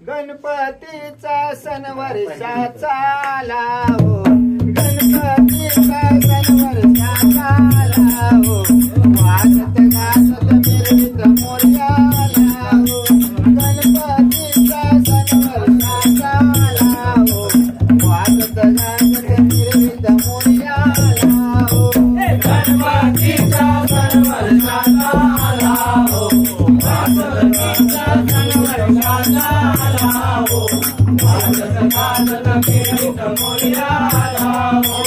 गणपतीचा सण वर्षाचा आला हो, गणपतीचा सण वर्षाचा आला हो, वाजत गाजत मिरवीत मोरया आला हो, गणपतीचा सण वर्षाचा आला हो, वाजत गाजत मिरवीत मोरया आला हो, गणपतीचा सण वर्षाचा आला हो, वाजत गाजत वर्षाचा आला हो, वाजत गाजत मिरवीत मोरया आला हो,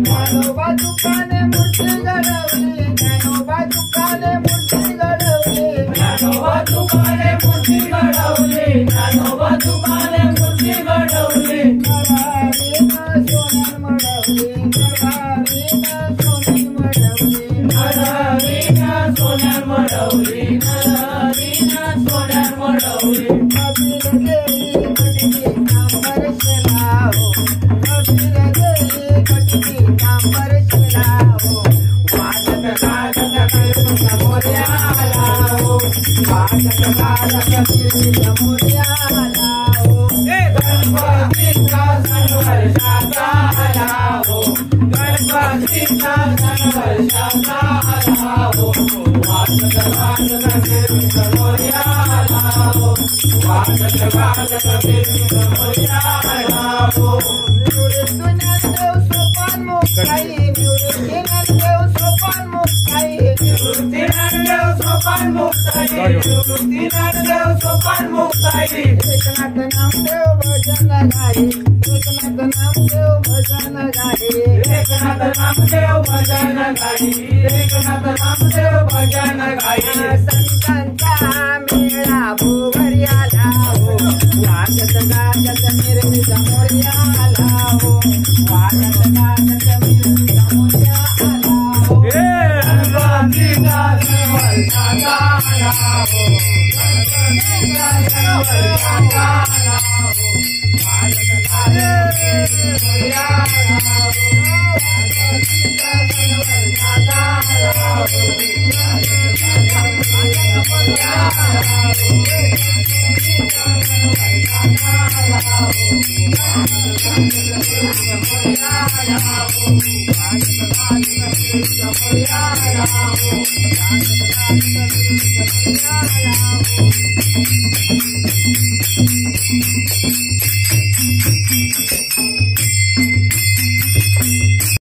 ज्ञानोबा तुकाने मूर्ती घडवली, ज्ञानोबा तुकाने मूर्ती घडवली, ज्ञानोबा तुकाने मूर्ती घडवली, ज्ञानोबा तुकाने मूर्ती घडवली, नरारीनं सोन्यान मडवली, नरारीनं सोन्यान मडवली, नरारीनं सोन्यान मडवली, नरारीनं सोन्यान मडवली, कबीर देई कटकी कांबर शेला हो, कबीर देई कटकी कांबर शेला हो, वाजत गाजत मिरवीत मोरया आला हो, वाजत गाजत मिरवीत मोरया आला हो, गणपतीचा सण वर्षाचा आला हो, गणपतीचा सण वर्षाचा आला हो, वाजत गाजत मिरवीत मोरया आला हो, वाजत गाजत मिरवीत मोरया आला हो, निवृत्तीनाथ देव सोपान मुक्ताई, निवृत्तीनाथ देव सोपान मुक्ताई, निवृत्तीनाथ देव सोपान मुक्ताई, निवृत्तीनाथ देव सोपान मुक्ताई, एकनाथ नामदेव भजन गाई, एकनाथ नामदेव भजन गाई, एकनाथ नामदेव भजन गाई, एकनाथ नामदेव भजन गाई, संतांचा मेळा भोवरी आला हो, वाजत गाजत मिरवीत मोरया आला हो, वाजत गाजत मिरवीत मोरया आला हो, गणपतीचा सण वर्षाचा आला हो, गणपतीचा सण वर्षाचा आला हो, वाजत गाजत मिरवीत मोरया आला हो, गणपतीचा सण वर्षाचा आला हो, वाजत गाजत मिरवीत मोरया आला हो, गणपतीचा सण वर्षाचा आला हो, वाजत गाजत मिरवीत मोरया आला हो, वाजत गाजत मिरवीत मोरया आला हो, वाजत गाजत मिरवीत मोरया आला हो.